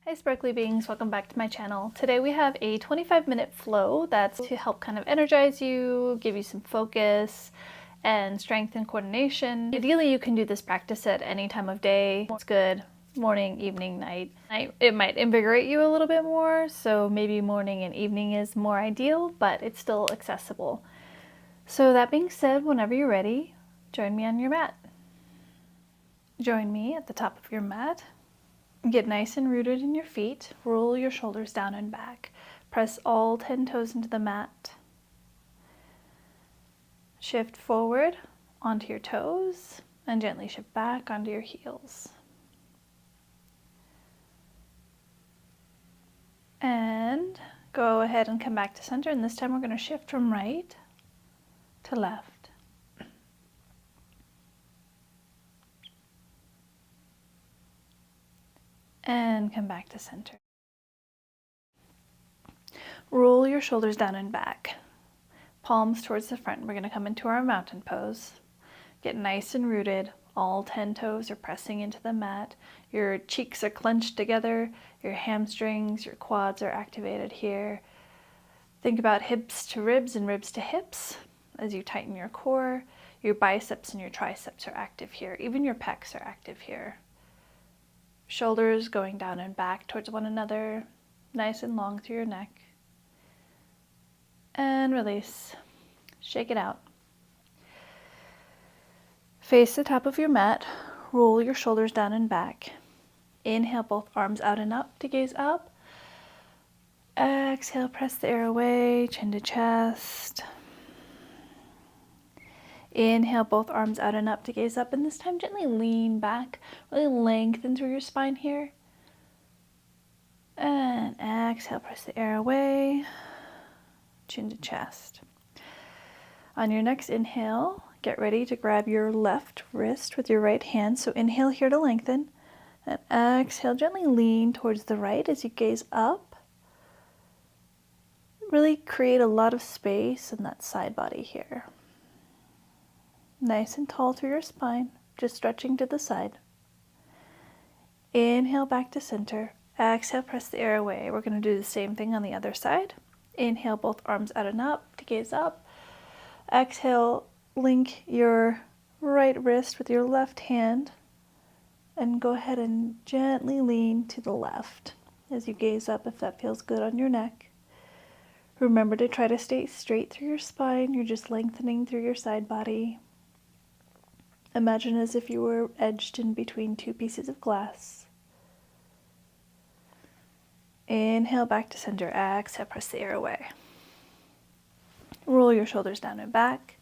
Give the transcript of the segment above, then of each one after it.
Hi sparkly beings, welcome back to my channel. Today we have a 25-minute flow that's to help kind of energize you, give you some focus and strength and coordination. Ideally you can do this practice at any time of day. It's good morning, evening, night. It might invigorate you a little bit more, so maybe morning and evening is more ideal, but it's still accessible. So that being said, whenever you're ready, join me on your mat. Join me at the top of your mat. Get nice and rooted in your feet. Roll your shoulders down and back. Press all 10 toes into the mat. Shift forward onto your toes and gently shift back onto your heels. And go ahead and come back to center, and this time we're going to shift from right to left. And come back to center. Roll your shoulders down and back. Palms towards the front. We're going to come into our mountain pose. Get nice and rooted. All 10 toes are pressing into the mat. Your cheeks are clenched together. Your hamstrings, your quads are activated here. Think about hips to ribs and ribs to hips as you tighten your core. Your biceps and your triceps are active here. Even your pecs are active here. Shoulders going down and back towards one another, nice and long through your neck. And release. Shake it out. Face the top of your mat. Roll your shoulders down and back. Inhale, both arms out and up to gaze up. Exhale, press the air away, chin to chest. Inhale, both arms out and up to gaze up, and this time gently lean back, really lengthen through your spine here. And exhale, press the air away, chin to chest. On your next inhale, get ready to grab your left wrist with your right hand. So inhale here to lengthen, and exhale, gently lean towards the right as you gaze up. Really create a lot of space in that side body here. Nice and tall through your spine, just stretching to the side. Inhale back to center. Exhale, press the air away. We're going to do the same thing on the other side. Inhale, both arms out and up to gaze up. Exhale, link your right wrist with your left hand and go ahead and gently lean to the left as you gaze up if that feels good on your neck. Remember to try to stay straight through your spine. You're just lengthening through your side body. Imagine as if you were edged in between two pieces of glass. Inhale back to center. Exhale, press the air away. Roll your shoulders down and back.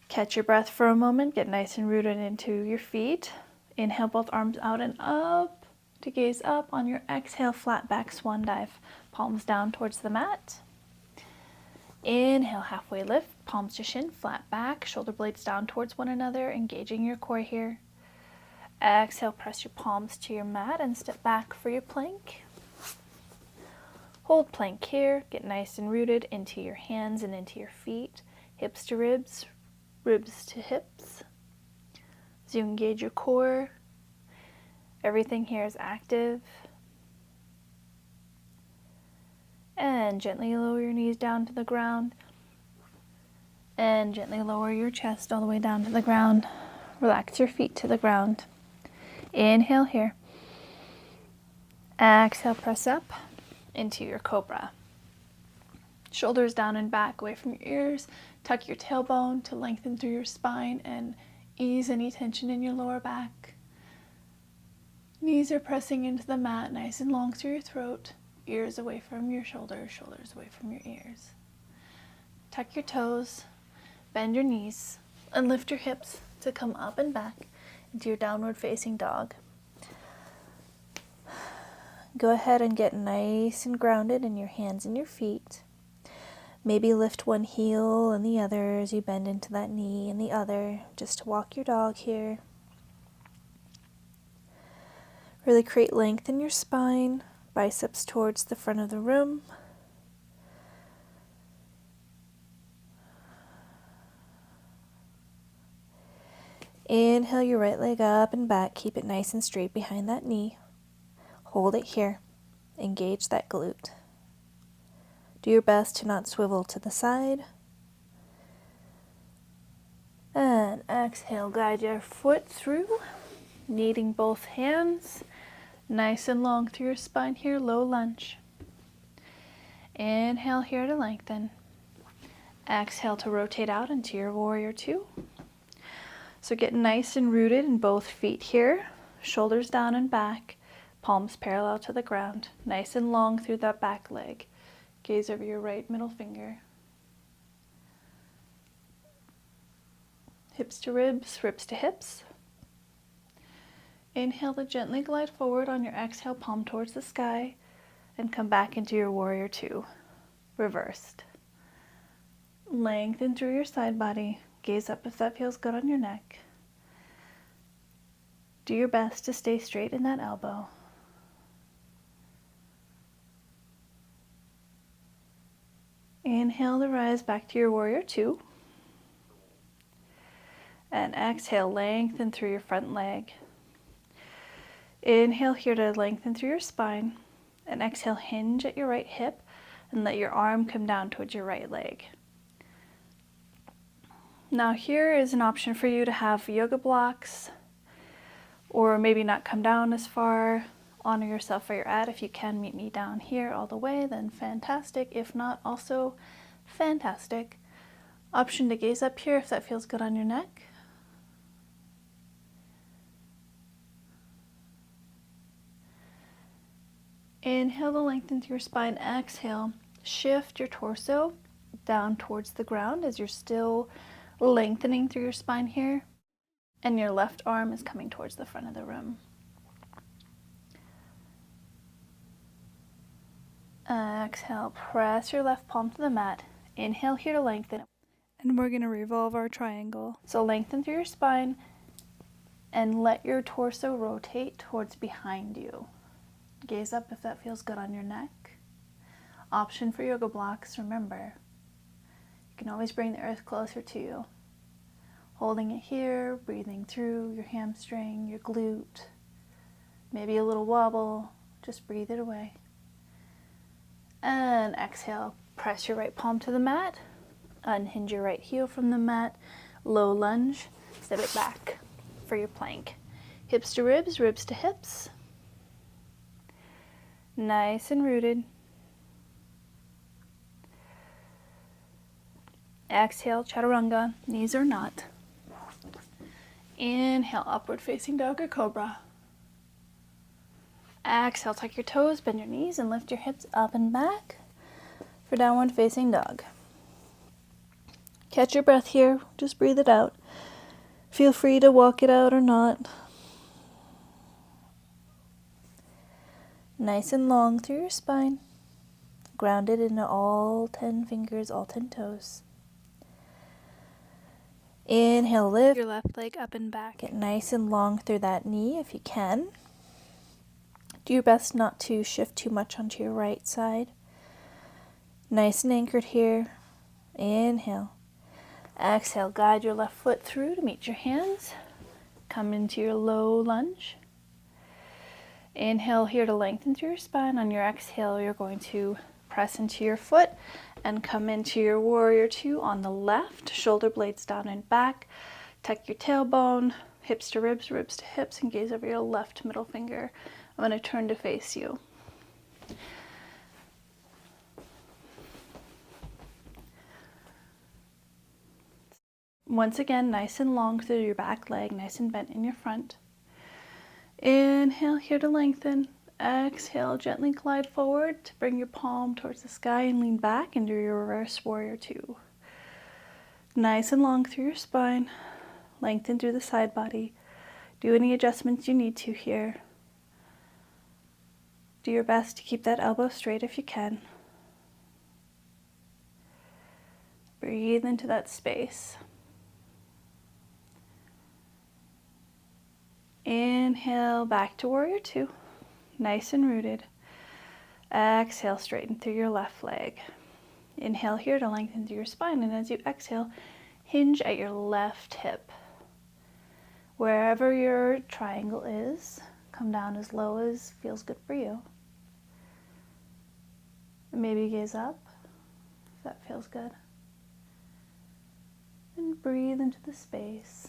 Catch your breath for a moment. Get nice and rooted into your feet. Inhale, both arms out and up to gaze up. On your exhale, flat back swan dive. Palms down towards the mat. Inhale, halfway lift, palms to shin, flat back, shoulder blades down towards one another, engaging your core here. Exhale, press your palms to your mat and step back for your plank. Hold plank here, get nice and rooted into your hands and into your feet, hips to ribs, ribs to hips. As you engage your core, everything here is active. And gently lower your knees down to the ground. And gently lower your chest all the way down to the ground. Relax your feet to the ground. Inhale here. Exhale, press up into your cobra. Shoulders down and back, away from your ears. Tuck your tailbone to lengthen through your spine and ease any tension in your lower back. Knees are pressing into the mat, nice and long through your throat. Ears away from your shoulders, shoulders away from your ears. Tuck your toes, bend your knees, and lift your hips to come up and back into your downward facing dog. Go ahead and get nice and grounded in your hands and your feet. Maybe lift one heel and the other as you bend into that knee and the other, just to walk your dog here. Really create length in your spine. Biceps towards the front of the room. Inhale your right leg up and back. Keep it nice and straight behind that knee. Hold it here. Engage that glute. Do your best to not swivel to the side. And exhale, guide your foot through, kneading both hands, nice and long through your spine here, low lunge. Inhale here to lengthen. Exhale to rotate out into your warrior two. So get nice and rooted in both feet here, shoulders down and back, palms parallel to the ground, nice and long through that back leg. Gaze over your right middle finger. Hips to ribs, ribs to hips. Inhale to gently glide forward on your exhale, palm towards the sky, and come back into your warrior two, reversed. Lengthen through your side body. Gaze up if that feels good on your neck. Do your best to stay straight in that elbow. Inhale to rise back to your warrior two. And exhale, lengthen through your front leg. Inhale here to lengthen through your spine. And exhale, hinge at your right hip and let your arm come down towards your right leg. Now here is an option for you to have yoga blocks, or maybe not come down as far. Honor yourself where you're at. If you can meet me down here all the way, then fantastic. If not, also fantastic. Option to gaze up here if that feels good on your neck. Inhale to lengthen through your spine. Exhale, shift your torso down towards the ground as you're still lengthening through your spine here, and your left arm is coming towards the front of the room. Exhale, press your left palm to the mat. Inhale here to lengthen, and we're going to revolve our triangle. So lengthen through your spine and let your torso rotate towards behind you. Gaze up if that feels good on your neck. Option for yoga blocks, remember, you can always bring the earth closer to you. Holding it here, breathing through your hamstring, your glute, maybe a little wobble, just breathe it away. And exhale, press your right palm to the mat, unhinge your right heel from the mat, low lunge, step it back for your plank. Hips to ribs, ribs to hips. Nice and rooted. Exhale, chaturanga, knees or not. Inhale, upward facing dog or cobra. Exhale, tuck your toes, bend your knees, and lift your hips up and back for downward facing dog. Catch your breath here, just breathe it out. Feel free to walk it out or not. Nice and long through your spine, grounded into all 10 fingers, all 10 toes. Inhale, lift your left leg up and back. Get nice and long through that knee if you can. Do your best not to shift too much onto your right side. Nice and anchored here. Inhale. Exhale, guide your left foot through to meet your hands. Come into your low lunge. Inhale here to lengthen through your spine. On your exhale, you're going to press into your foot and come into your warrior two on the left, shoulder blades down and back. Tuck your tailbone, hips to ribs, ribs to hips, and gaze over your left middle finger. I'm going to turn to face you. Once again, nice and long through your back leg, nice and bent in your front. Inhale here to lengthen. Exhale, gently glide forward to bring your palm towards the sky and lean back into your reverse warrior two. Nice and long through your spine. Lengthen through the side body. Do any adjustments you need to here. Do your best to keep that elbow straight if you can. Breathe into that space. Inhale, back to warrior two. Nice and rooted. Exhale, straighten through your left leg. Inhale here to lengthen through your spine, and as you exhale, hinge at your left hip. Wherever your triangle is, come down as low as feels good for you. And maybe gaze up if that feels good. And breathe into the space.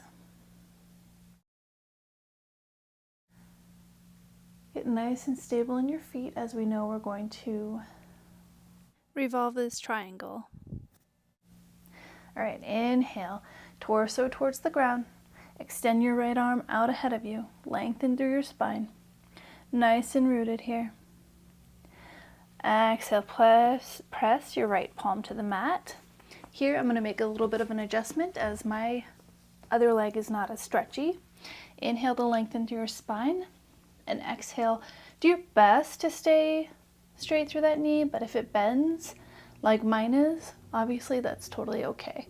Get nice and stable in your feet, as we know we're going to revolve this triangle. All right, inhale, torso towards the ground. Extend your right arm out ahead of you. Lengthen through your spine. Nice and rooted here. Exhale, press your right palm to the mat. Here I'm going to make a little bit of an adjustment as my other leg is not as stretchy. Inhale to lengthen through your spine, and exhale, do your best to stay straight through that knee, but if it bends like mine is, obviously that's totally okay.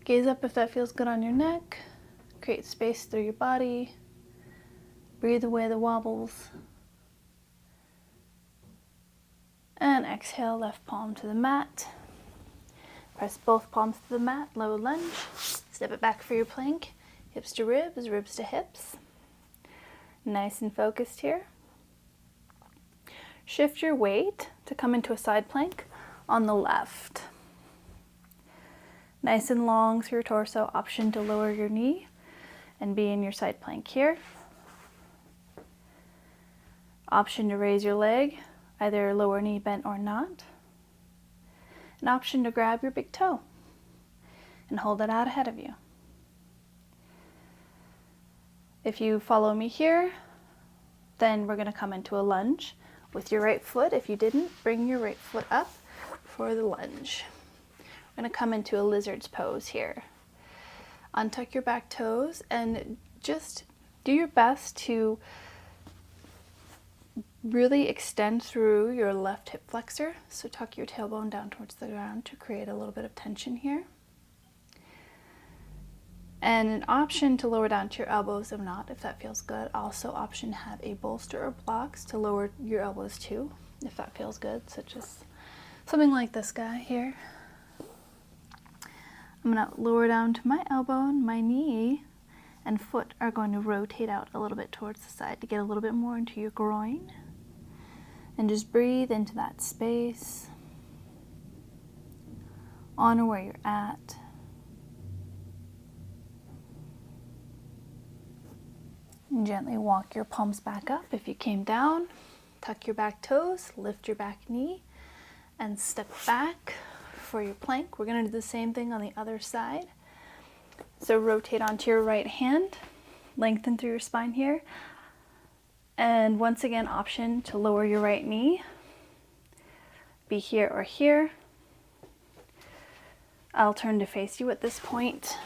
Gaze up if that feels good on your neck. Create space through your body. Breathe away the wobbles. And exhale, left palm to the mat. Press both palms to the mat, low lunge. Step it back for your plank. Hips to ribs, ribs to hips. Nice and focused here. Shift your weight to come into a side plank on the left. Nice and long through your torso. Option to lower your knee and be in your side plank here. Option to raise your leg, either lower knee bent or not. An option to grab your big toe and hold it out ahead of you. If you follow me here, then we're going to come into a lunge with your right foot. If you didn't, bring your right foot up for the lunge. We're going to come into a lizard's pose here. Untuck your back toes and just do your best to really extend through your left hip flexor. So tuck your tailbone down towards the ground to create a little bit of tension here. And an option to lower down to your elbows if not, if that feels good. Also option to have a bolster or blocks to lower your elbows too, if that feels good, such as something like this guy here. I'm going to lower down to my elbow, and my knee and foot are going to rotate out a little bit towards the side to get a little bit more into your groin. And just breathe into that space. Honor where you're at. And gently walk your palms back up. If you came down, tuck your back toes, lift your back knee, and step back for your plank. We're going to do the same thing on the other side. So rotate onto your right hand, lengthen through your spine here, and once again, option to lower your right knee. Be here or here. I'll turn to face you at this point.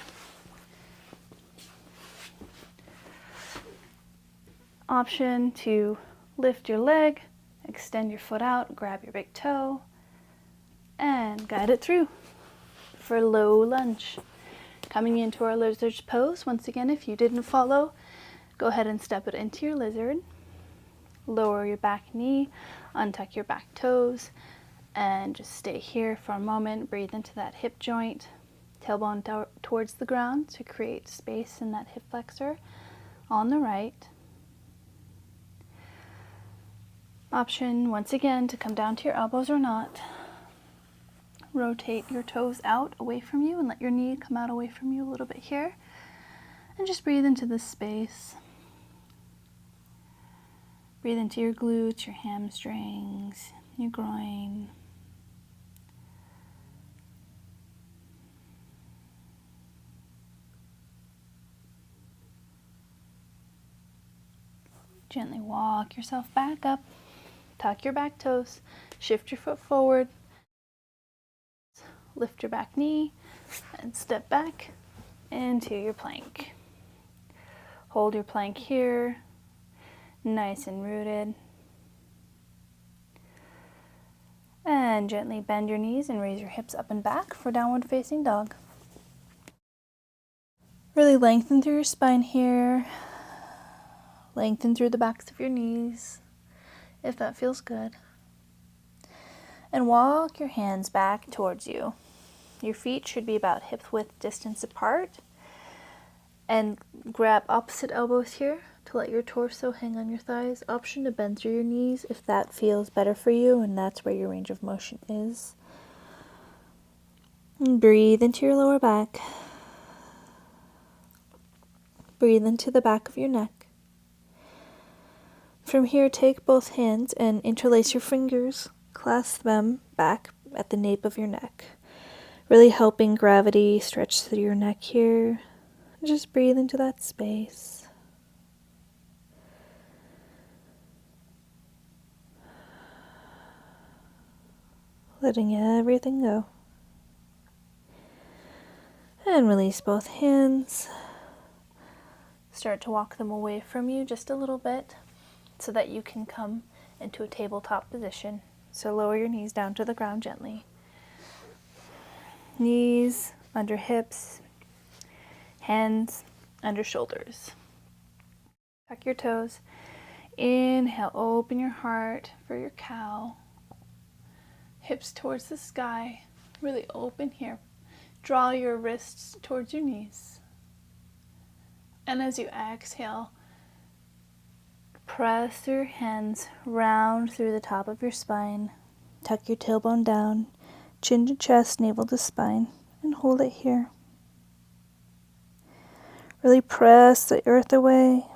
Option to lift your leg, extend your foot out, grab your big toe, and guide it through for low lunge. Coming into our lizard's pose. Once again, if you didn't follow, go ahead and step it into your lizard. Lower your back knee, untuck your back toes, and just stay here for a moment. Breathe into that hip joint, tailbone towards the ground to create space in that hip flexor on the right. Option, once again, to come down to your elbows or not. Rotate your toes out away from you and let your knee come out away from you a little bit here. And just breathe into this space. Breathe into your glutes, your hamstrings, your groin. Gently walk yourself back up. Tuck your back toes. Shift your foot forward. Lift your back knee and step back into your plank. Hold your plank here. Nice and rooted. And gently bend your knees and raise your hips up and back for downward facing dog. Really lengthen through your spine here. Lengthen through the backs of your knees, if that feels good. And walk your hands back towards you. Your feet should be about hip width distance apart. And grab opposite elbows here. to let your torso hang on your thighs. Option to bend through your knees if that feels better for you and that's where your range of motion is. And breathe into your lower back. Breathe into the back of your neck. From here, take both hands and interlace your fingers. Clasp them back at the nape of your neck, really helping gravity stretch through your neck here. Just breathe into that space. Letting everything go. And release both hands. Start to walk them away from you just a little bit so that you can come into a tabletop position. So lower your knees down to the ground gently. Knees under hips, hands under shoulders. Tuck your toes. Inhale, open your heart for your cow. Hips towards the sky, really open here. Draw your wrists towards your knees. And as you exhale, press your hands round through the top of your spine. Tuck your tailbone down, chin to chest, navel to spine, and hold it here. Really press the earth away.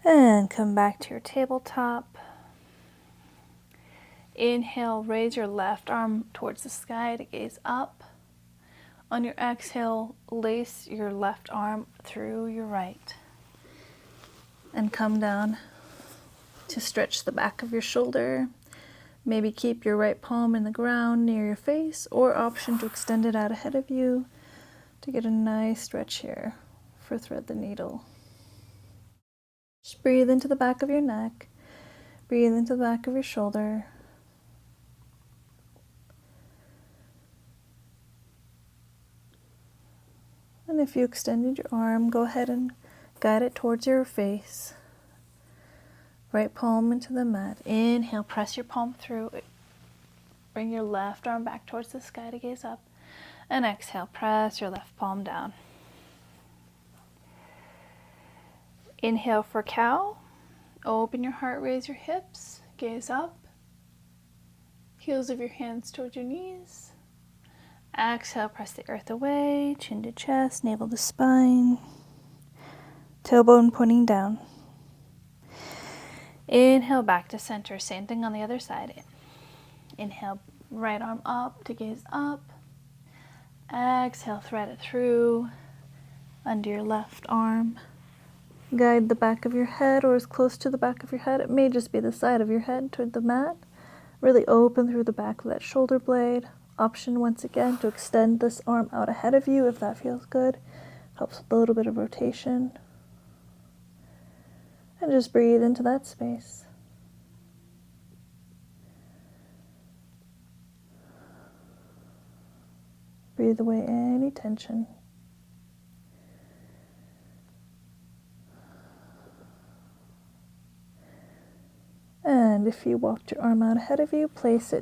And come back to your tabletop. Inhale, raise your left arm towards the sky to gaze up. On your exhale, lace your left arm through your right. And come down to stretch the back of your shoulder. Maybe keep your right palm in the ground near your face, or option to extend it out ahead of you to get a nice stretch here for thread the needle. Just breathe into the back of your neck. Breathe into the back of your shoulder. And if you extended your arm, go ahead and guide it towards your face. Right palm into the mat. Inhale, press your palm through. Bring your left arm back towards the sky to gaze up. And exhale, press your left palm down. Inhale for cow. Open your heart, raise your hips, gaze up. Heels of your hands towards your knees. Exhale, press the earth away, chin to chest, navel to spine. Tailbone pointing down. Inhale back to center, same thing on the other side. Inhale, right arm up to gaze up. Exhale, thread it through under your left arm. Guide the back of your head or as close to the back of your head. It may just be the side of your head toward the mat. Really open through the back of that shoulder blade. Option once again to extend this arm out ahead of you if that feels good. Helps with a little bit of rotation. And just breathe into that space. Breathe away any tension. And if you walked your arm out ahead of you, place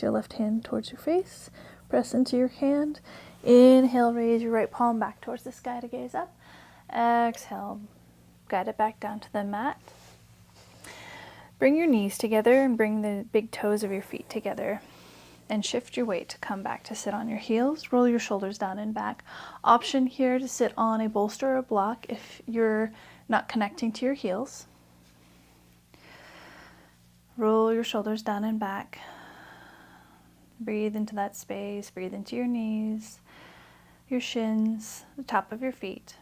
your left hand towards your face. Press into your hand. Inhale, raise your right palm back towards the sky to gaze up. Exhale, guide it back down to the mat. Bring your knees together and bring the big toes of your feet together. And shift your weight to come back to sit on your heels. Roll your shoulders down and back. Option here to sit on a bolster or a block if you're not connecting to your heels. Roll your shoulders down and back. Breathe into that space. Breathe into your knees, your shins, the top of your feet.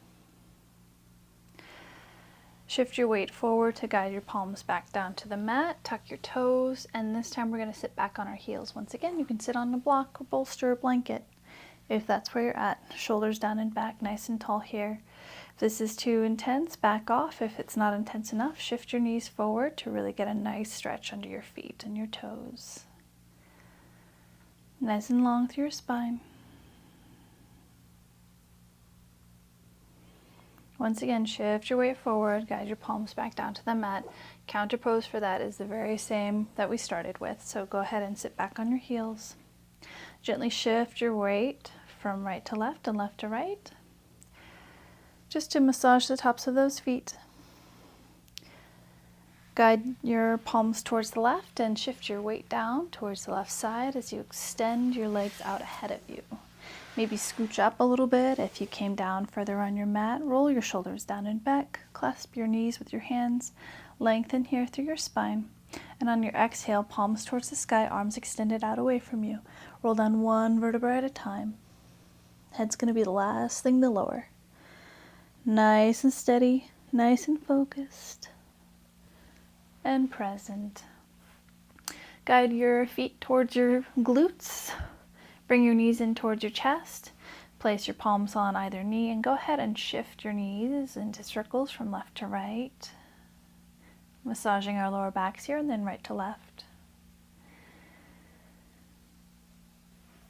Shift your weight forward to guide your palms back down to the mat. Tuck your toes, and this time we're going to sit back on our heels. Once again, you can sit on a block, a bolster, a blanket, if that's where you're at. Shoulders down and back, nice and tall here. If this is too intense, back off. If it's not intense enough, shift your knees forward to really get a nice stretch under your feet and your toes. Nice and long through your spine. Once again, shift your weight forward, guide your palms back down to the mat. Counter pose for that is the very same that we started with, so go ahead and sit back on your heels. Gently shift your weight from right to left and left to right. just to massage the tops of those feet. Guide your palms towards the left and shift your weight down towards the left side as you extend your legs out ahead of you. Maybe scooch up a little bit. If you came down further on your mat, roll your shoulders down and back, clasp your knees with your hands, lengthen here through your spine. And on your exhale, palms towards the sky, arms extended out away from you. Roll down one vertebra at a time. Head's going to be the last thing to lower. Nice and steady, nice and focused and present. Guide your feet towards your glutes. Bring your knees in towards your chest. Place your palms on either knee and go ahead and shift your knees into circles from left to right. Massaging our lower backs here and then right to left.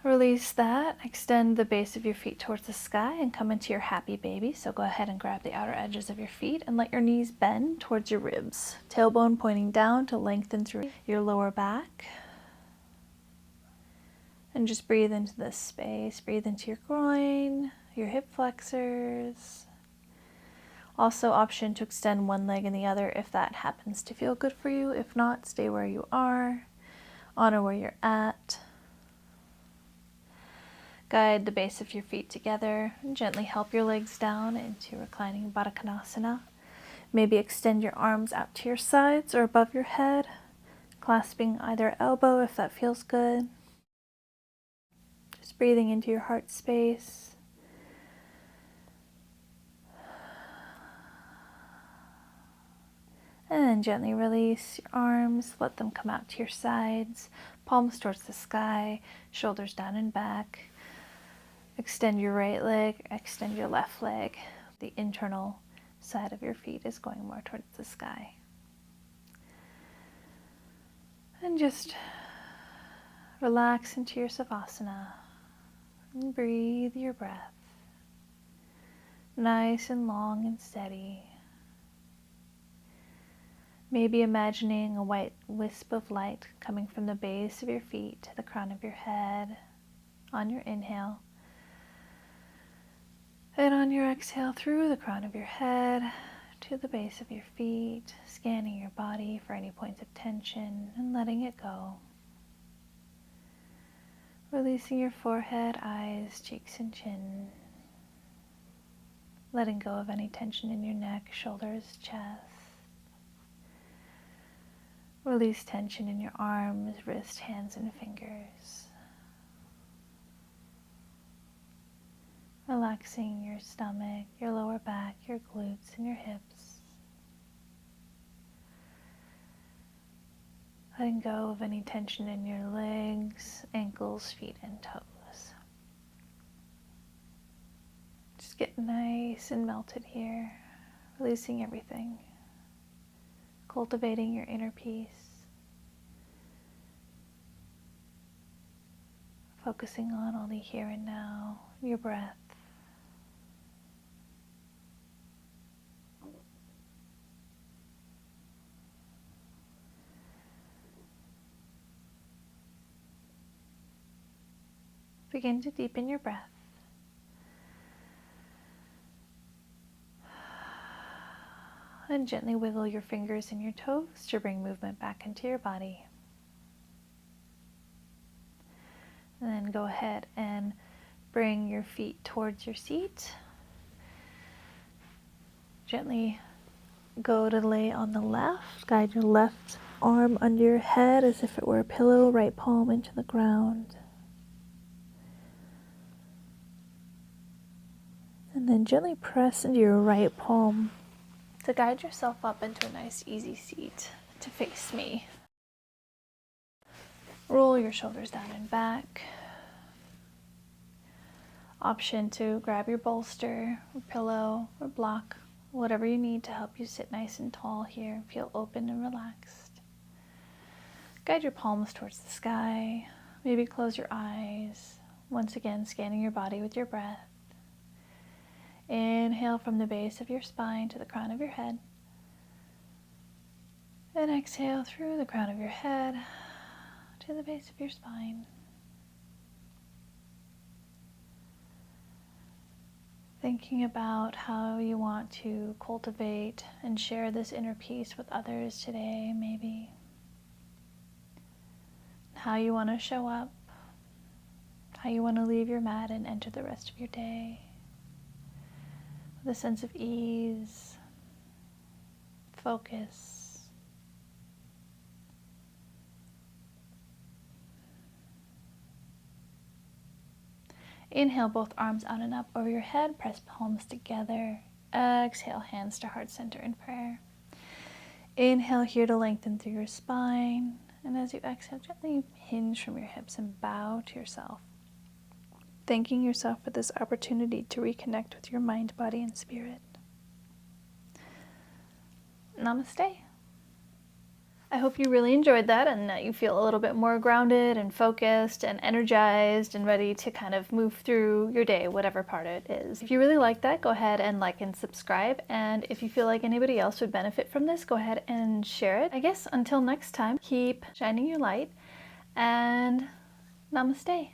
Release that. Extend the base of your feet towards the sky and come into your happy baby. So go ahead and grab the outer edges of your feet and let your knees bend towards your ribs. Tailbone pointing down to lengthen through your lower back. And just breathe into this space. Breathe into your groin, your hip flexors. Also, option to extend one leg and the other if that happens to feel good for you. If not, stay where you are. Honor where you're at. Guide the base of your feet together and gently help your legs down into reclining Baddha Konasana. Maybe extend your arms out to your sides or above your head, clasping either elbow if that feels good. Just breathing into your heart space. And then gently release your arms, let them come out to your sides, palms towards the sky, shoulders down and back. Extend your right leg, extend your left leg. The internal side of your feet is going more towards the sky. And just relax into your Savasana and breathe your breath. Nice and long and steady. Maybe imagining a white wisp of light coming from the base of your feet to the crown of your head on your inhale. And on your exhale, through the crown of your head to the base of your feet, scanning your body for any points of tension and letting it go. Releasing your forehead, eyes, cheeks, and chin. Letting go of any tension in your neck, shoulders, chest. Release tension in your arms, wrists, hands, and fingers. Relaxing your stomach, your lower back, your glutes, and your hips. Letting go of any tension in your legs, ankles, feet, and toes. Just get nice and melted here, releasing everything. Cultivating your inner peace. Focusing on only here and now, your breath. Begin to deepen your breath. And gently wiggle your fingers and your toes to bring movement back into your body. And then go ahead and bring your feet towards your seat. Gently go to lay on the left. Guide your left arm under your head as if it were a pillow, right palm into the ground. And then gently press into your right palm to guide yourself up into a nice easy seat to face me. Roll your shoulders down and back. Option to grab your bolster or pillow or block, whatever you need to help you sit nice and tall here. Feel open and relaxed. Guide your palms towards the sky. Maybe close your eyes. Once again, scanning your body with your breath. Inhale from the base of your spine to the crown of your head. And exhale through the crown of your head to the base of your spine. Thinking about how you want to cultivate and share this inner peace with others today, maybe. How you want to show up, how you want to leave your mat and enter the rest of your day with a sense of ease, focus. Inhale, both arms out and up over your head, press palms together. Exhale, hands to heart center in prayer. Inhale here to lengthen through your spine. And as you exhale, gently hinge from your hips and bow to yourself. Thanking yourself for this opportunity to reconnect with your mind, body, and spirit. Namaste. I hope you really enjoyed that and that you feel a little bit more grounded and focused and energized and ready to kind of move through your day, whatever part it is. If you really like that, go ahead and like and subscribe. And if you feel like anybody else would benefit from this, go ahead and share it. I guess until next time, keep shining your light and namaste.